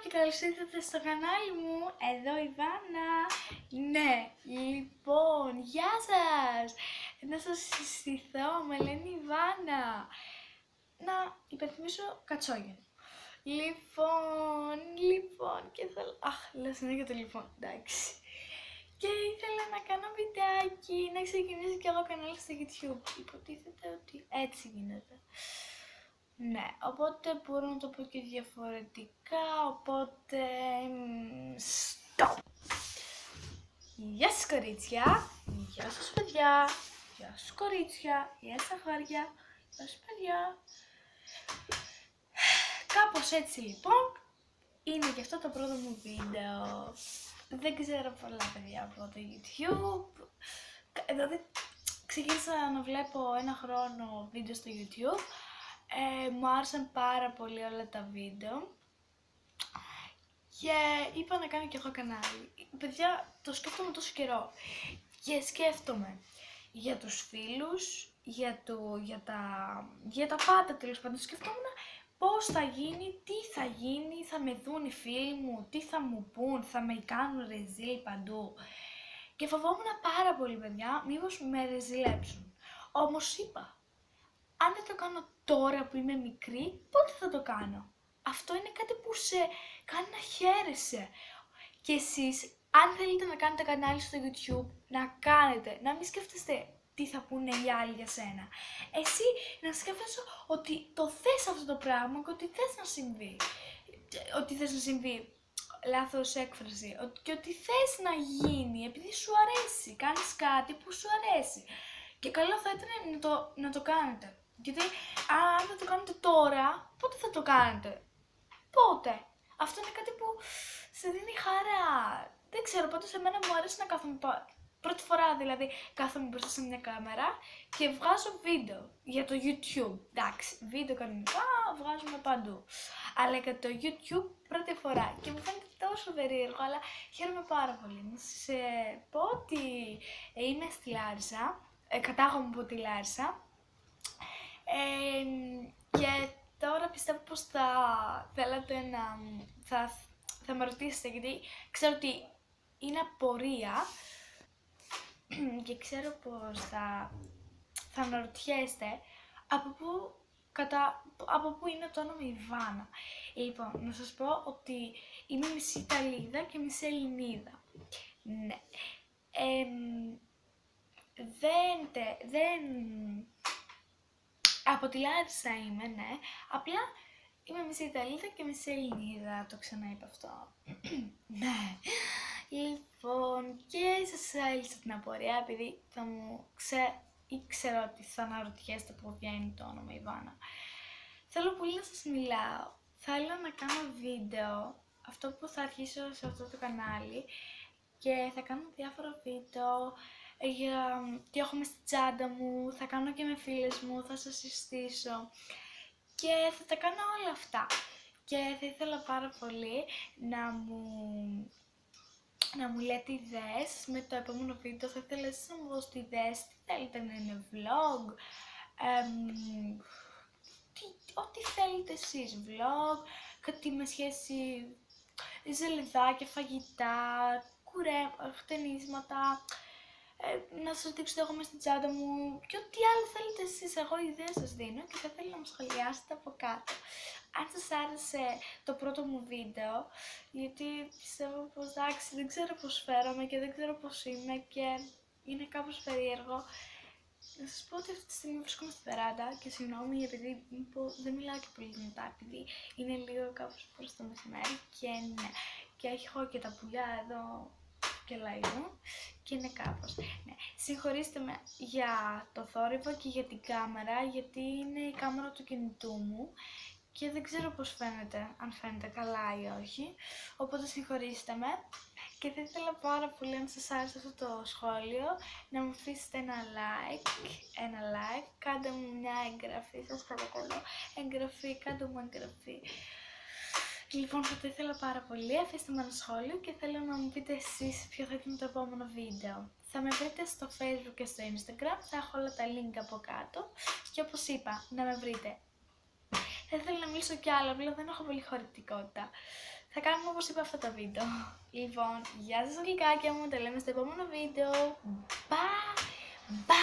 και καλώς ήρθατε στο κανάλι μου, εδώ η Βάνα. Ναι, λοιπόν, γεια σας! Να σας συστηθώ, με λένε η Βάνα. Να υπενθυμίσω Κατσόγενο. Λοιπόν, και θέλω... λέω συνέχεια το λοιπόν, εντάξει. Και ήθελα να κάνω βιντεάκι, να ξεκινήσω κι εγώ κανάλι στο YouTube. Υποτίθεται ότι έτσι γίνεται. Ναι, οπότε μπορώ να το πω και διαφορετικά, οπότε... Stop! Γεια σας κορίτσια, γεια σας παιδιά, γεια σας κορίτσια, γεια σας αγόρια, γεια σας παιδιά. Κάπως έτσι λοιπόν, είναι και αυτό το πρώτο μου βίντεο. Δεν ξέρω πολλά παιδιά από το YouTube, δηλαδή ξεκίνησα να βλέπω ένα χρόνο βίντεο στο YouTube. Μου άρεσαν πάρα πολύ όλα τα βίντεο και είπα να κάνω και εγώ κανάλι. Παιδιά, το σκέφτομαι τόσο καιρό και σκέφτομαι για τους φίλους, για τα πάντα τέλος πάντων. Σκεφτόμουν πώς θα γίνει, τι θα γίνει, θα με δουν οι φίλοι μου, τι θα μου πούν, θα με κάνουν ρεζίλ παντού. Και φοβόμουν πάρα πολύ παιδιά, μήπως με ρεζιλέψουν. Όμως είπα, αν δεν το κάνω τώρα που είμαι μικρή, πότε θα το κάνω? Αυτό είναι κάτι που σε κάνει να χαίρεσαι. Και εσείς, αν θέλετε να κάνετε κανάλι στο YouTube, να κάνετε, να μην σκέφτεστε τι θα πούνε οι άλλοι για σένα. Εσύ να σκέφτεσαι ότι το θες αυτό το πράγμα και ότι θες να συμβεί. Ότι θες να συμβεί, λάθος έκφραση, και ότι θες να γίνει επειδή σου αρέσει, κάνεις κάτι που σου αρέσει. Και καλό θα ήταν να το κάνετε. Γιατί αν δεν το κάνετε τώρα, πότε θα το κάνετε? Πότε? Αυτό είναι κάτι που σε δίνει χαρά. Δεν ξέρω, πάντως εμένα μου αρέσει να κάθομαι πρώτη φορά δηλαδή κάθομαι μπροστά σε μια κάμερα και βγάζω βίντεο για το YouTube. Εντάξει, βίντεο κανονικά βγάζουμε παντού. Αλλά για το YouTube πρώτη φορά και μου φαίνεται τόσο περίεργο, αλλά χαίρομαι πάρα πολύ. Να σας πω ότι είμαι στη Λάρισα, κατάγομαι από τη Λάρισα. Και τώρα πιστεύω πως θα θέλατε θα με ρωτήσετε, γιατί ξέρω ότι είναι απορία και ξέρω πως θα αναρωτιέστε από πού είναι το όνομα Ιβάνα. Λοιπόν, να σας πω ότι είμαι μισή Ιταλίδα και μισή Ελληνίδα. Ναι. Από τη Λάρισα είμαι, ναι, απλά είμαι μισή Ιταλίδα και μισή Ελληνίδα, το ξαναείπα αυτό. Ναι, λοιπόν, και σας έλυσα την απορία, επειδή θα μου ήξερα ότι θα αναρωτιέστε που βγαίνει το όνομα Ιβάνα. Θέλω πολύ να σας μιλάω, θέλω να κάνω βίντεο, αυτό που θα αρχίσω σε αυτό το κανάλι, και θα κάνω διάφορα βίντεο για τι έχω μες στην τσάντα μου, θα κάνω και με φίλες μου, θα σας συστήσω και θα τα κάνω όλα αυτά. Και θα ήθελα πάρα πολύ να μου λέτε ιδέες με το επόμενο βίντεο. Θα ήθελα εσείς να μου δώσετε ιδέες, τι θέλετε να είναι vlog, ό,τι θέλετε εσείς, vlog, κάτι με σχέση ζελεδάκια, φαγητά, χτενίσματα, να σας δείξω τι έχω μες στην τσάντα μου και ό,τι άλλο θέλετε εσείς. Εγώ ιδέες σας δίνω και θα ήθελα να μου σχολιάσετε από κάτω. Αν σας άρεσε το πρώτο μου βίντεο, γιατί πιστεύω πως εντάξει, δεν ξέρω πως φέρομαι και δεν ξέρω πως είμαι και είναι κάπως περίεργο. Να σας πω ότι αυτή τη στιγμή βρίσκομαι στη βεράντα και συγγνώμη επειδή δεν μιλάω και πολύ δυνατά, επειδή είναι λίγο κάπως προς το μεσημέρι και ναι, και έχω και τα πουλιά εδώ και λαϊνού και είναι κάπως. Ναι. Συγχωρήστε με για το θόρυβο και για την κάμερα, γιατί είναι η κάμερα του κινητού μου και δεν ξέρω πώς φαίνεται, αν φαίνεται καλά ή όχι, οπότε συγχωρήστε με. Και θα ήθελα πάρα πολύ, αν σας άρεσε αυτό το σχόλιο, να μου αφήσετε ένα like, κάντε μου μια εγγραφή, σας παρακαλώ, κάντε μου εγγραφή. Λοιπόν, θα το ήθελα πάρα πολύ, αφήστε μου ένα σχόλιο και θέλω να μου πείτε εσείς ποιο θα είναι το επόμενο βίντεο. Θα με βρείτε στο Facebook και στο Instagram, θα έχω όλα τα link από κάτω και όπως είπα, να με βρείτε Θα ήθελα να μιλήσω κι άλλα, απλά δεν έχω πολύ χωρητικότητα. Θα κάνουμε όπως είπα αυτό το βίντεο. Λοιπόν, γεια σας γλυκάκια μου, τα λέμε στο επόμενο βίντεο. Bye! Bye!